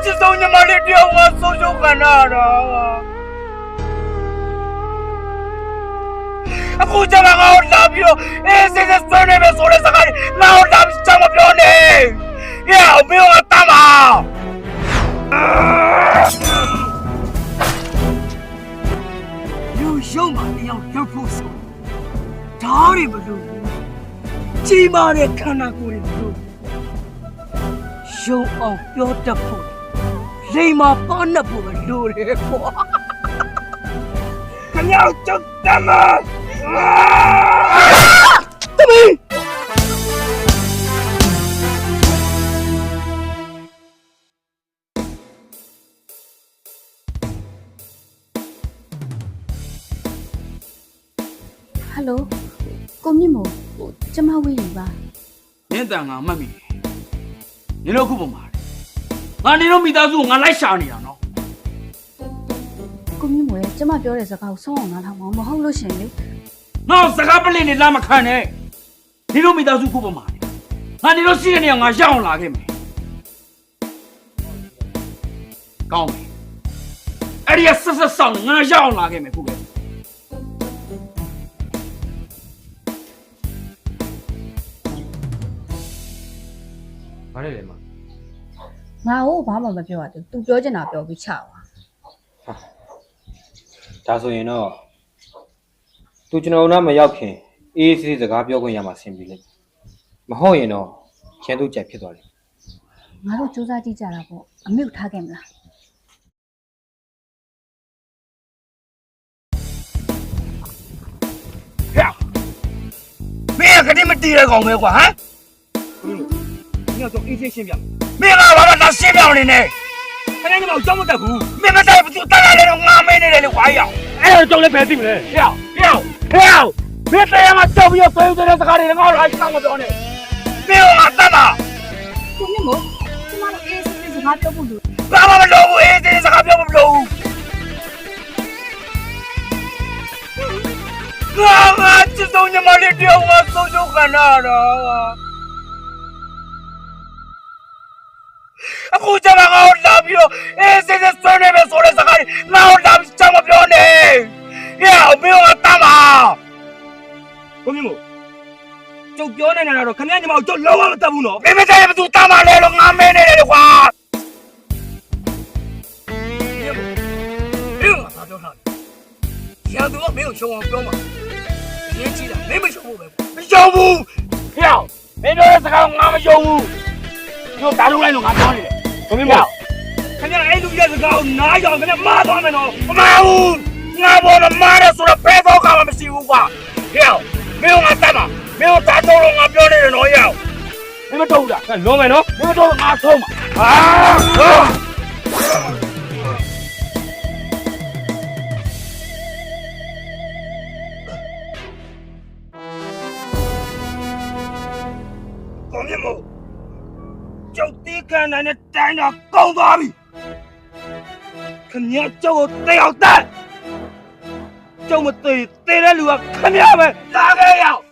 ချစ်ဆုံးညီမလေးတယောက်ကဆုံးရှုံးခံရတာအခုကျမငါ့ကိုလာပြီးတော့အေးစစ်စစ်ဆွေးနေမယ်ဆိုတဲ့စကားငါ့ကိုလာပြီးချမပြောနဲ့ဟဲ့အမေကတမ်းပါလူရှုံးမှတယောက်ရောက်ဖို့ဆိုဓာတ်တွေမလို့ကြီးမားတဲ့ခန္ဓာကိုယ်တွေမလို့ရုံအောင်ပြောတတ်ဖို့လိမ္မာပါနှက်ဖို့ပဲလိုတယ်ကွာခင်ဗျားကြောက်တယ်မတမီးဟယ်လိုကိုမြင့်မို့ကျမဝေးယူပါနင်းတန်ငါမှတ်မိနင်တို့ခုပုံမှာငါနေတော့မိသားစုကိုငါလိုက်ရှာနေတာနော်ကိုမြင့်မို့ကျမပြောတဲ့စကားကိုဆုံးအောင်နားထောင်မဟုတ်လို့ရှင်လေငါစကားပလင်းနေလာမခံနဲ့နေတော့မိသားစုခုပုံမှာငါနေတော့စီးတဲ့နေရာငါရောက်အောင်လာခဲ့မယ်ကောင်းပြီအဲ့ဒီဆက်ဆောင်ငါရောက်အောင်လာခဲ့မယ်ခုပဲဘာလဲလဲမငါ့ကိုဘာမှမပြောရဘူး तू ပြောချင်တာပြောပြီးချပါဒါဆိုရင်တော့ तू ကျွန်တော်တို့မရောက်ခင်အေးအေးဆေးဆေးစကားပြောခွင့်ရမှာဆင်ပြီလေမဟုတ်ရင်တော့ရန်သူကြိုက်ဖြစ်သွားတယ်ငါတို့စူးစမ်းကြည့်ကြတာပေါ့အမေကိုထားခဲ့မလားဟဲ့မင်းကတည်းကမတီးရကောင်ပဲကွာဟမ်你要做一些新表，没有办法拿新表的呢。他连你毛找不得苦，没没在不就带来那种俺们的那个花样。哎，找来白定嘞，要，别这样嘛，找不要所有的那这个的，我还上不着呢。没有啊，干嘛？我没毛，他妈的 A 是啥标不住？干嘛不着不 A 是啥标不着？我这种你妈的丢我手就干啥了？အခုကျမငါ့ကိုလာပြီးတော့အေးစစ်စစ်ဆွေးနေမယ်ဆိုတဲ့စကားငါ့ကိုလာပြီးချမပြောနဲ့ဟဲ့အမေကတမ်းပါကိုမြင့်မို့ကျုပ်ပြောနေတာတော့ခင်ဗျားညီမကိုကျုပ်လုံးဝမတတ်ဘူးနော်မင်းမတတ်ရင်ဘယ်သူတမ်းပါလဲလို့ငါမဲနေတယ်ကွာမြင့်မို့ဘာပြောထားလဲရန်သူကမင်းကိုရှုံအောင်ပြောမှာရင်းချီတာမင်းမရှုံဘူးပဲမရှုံဘူးဟဲ့မင်းတို့ရဲ့စကားငါမရှုံဘူးတို့打出来了，俺讲的，懂没有？看见哎，路也是高，哪样？看见马多没喏？马虎，俺不能马的说了白糟干我们媳妇话，要没有俺打嘛，没有打走了俺表弟的老要，你们走的，弄没喏？你们走俺走嘛？讲什么？就地看人家站着高大比，肯定叫我逮好蛋，叫我逮了路啊，肯定呗，哪个要？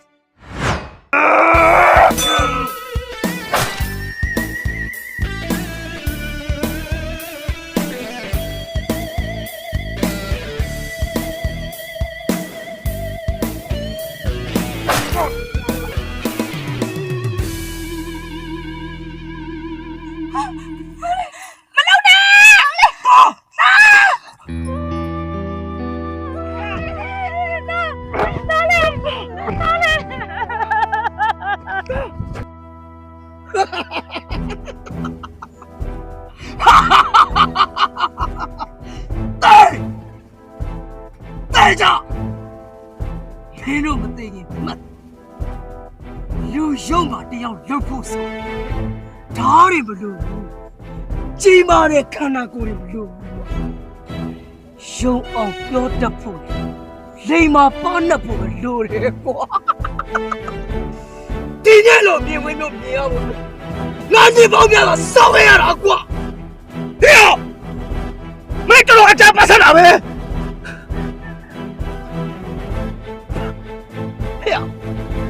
待着，没那么对你们，留小马的要留不少，哪里不留？起码得看那个人留。小အောင်ပြောတတ်ဖို့လိမ္မာပါနှက်ဖို့လိုတယ်ကွာဒီနေ့လိုမြင်ဝင်လို့မြင်ရဖို့ငါနေပေါင်းပြတာစောင်းရတာကွာဟဲ့မင်းတို့အကြမ်းပတ်ဆက်တာပဲဟဲ့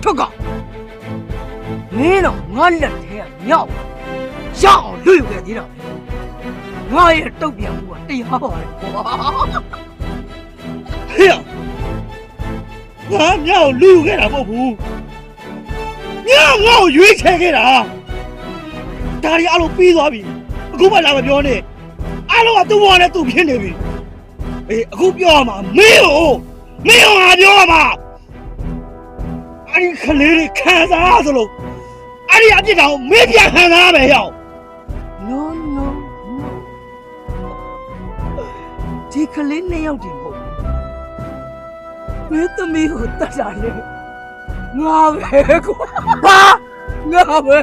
ထုတ်ကောင်မင်းတော့ငါလက်ထဲကမြောက်ရအောင်လွှတ်ယူခဲ့သေးတာ ငါရဲ့တုတ်ပြန်မှုကတရားပါတယ်ကွာ ဟေ့ငါမြောက်လူခဲ့တာမဟုတ်ဘူးမြောက်ငါ့ကိုရွေးချယ်ခဲ့တာဒါရီအလုံးပြီးသွားပြီအခုမှလာမပြောနဲ့အလုံးကသူ့ဘဝနဲ့သူ့ဖြစ်နေပြီအေးအခုပြောရမှာမင်းကိုငါပြောရမှာအဲ့ဒီခလေးတွေခံစားသလိုအဲ့ဒီအပြစ်တောင်မင်းပြန်ခံစားရမယ်ဟေ့ no ဒီကလေးနှစ်ယောက်တည်းမဟုတ်ဘူးမင်းသမီးကိုတတ်တာလေငါပဲကွာဟာငါပဲ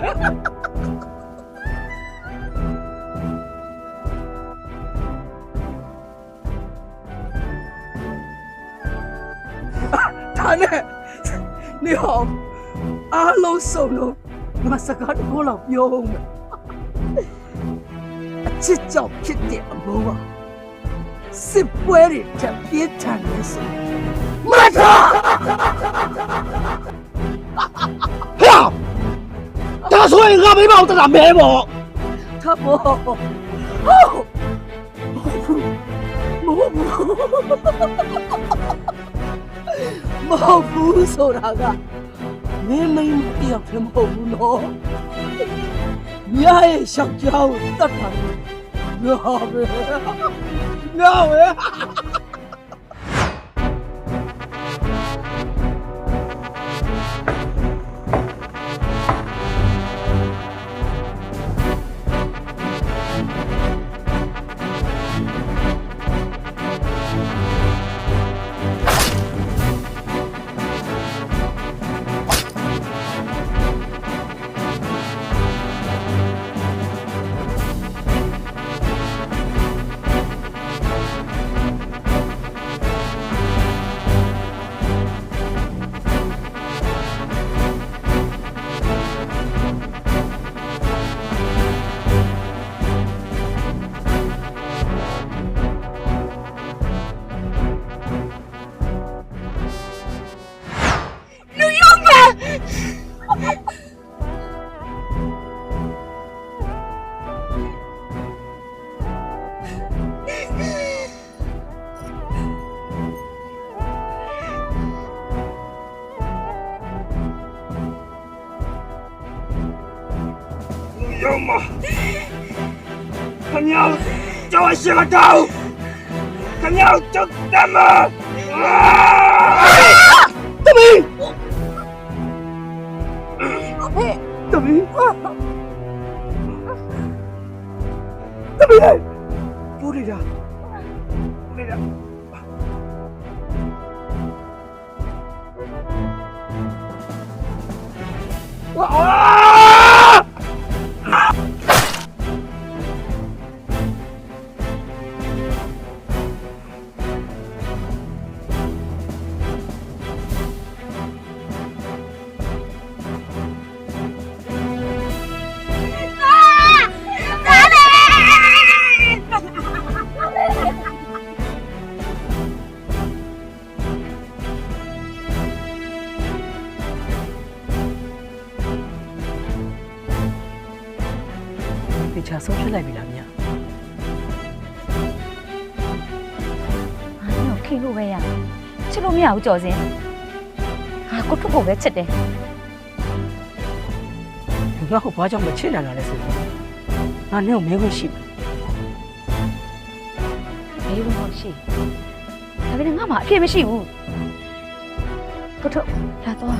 ဒါနဲ့နေဟောအားလုံးစုံလို့ငါစကားတစ်ခုလောက်ပြောဦးမယ်အချစ်ကြောင့်ဖြစ်တဲ့အမိုးပါစစ်ပွဲတွေတက်ပြင်းထန်နေဆိုမထာဟေ့ဒါဆိုရင်ငါမိမအောင်တတာမဲပေါ့ ထဘောမဟုတ်ဘူးဆိုတာကမင်းမင်းတယောက်တည်းမဟုတ်ဘူးနော်မြားရဲ့ရှောက်ကြောင်းတတ်တာငါပဲ 有吗？他娘叫我洗个头，他娘叫他们啊！大明，大明，大明，不对的，不对的。啊！ ဒီချာဆုံးဖြစ်လိုက်ပြီလားမြတ် ငါတို့ခင်လို့ပဲရချစ်လို့မရဘူးကြော်စင်ငါကိုထုတ်ဖို့ပဲချစ်တယ် ငါ့ကိုဘာကြောင့်မချစ်နိုင်တာလဲဆိုတော့ငါနဲ့ကိုမဲခွင့်ရှိတယ် ဘေးဘူးမရှိဒါပေမဲ့ငါမှအဖြစ်မရှိဘူးကိုထုတ်လာတော့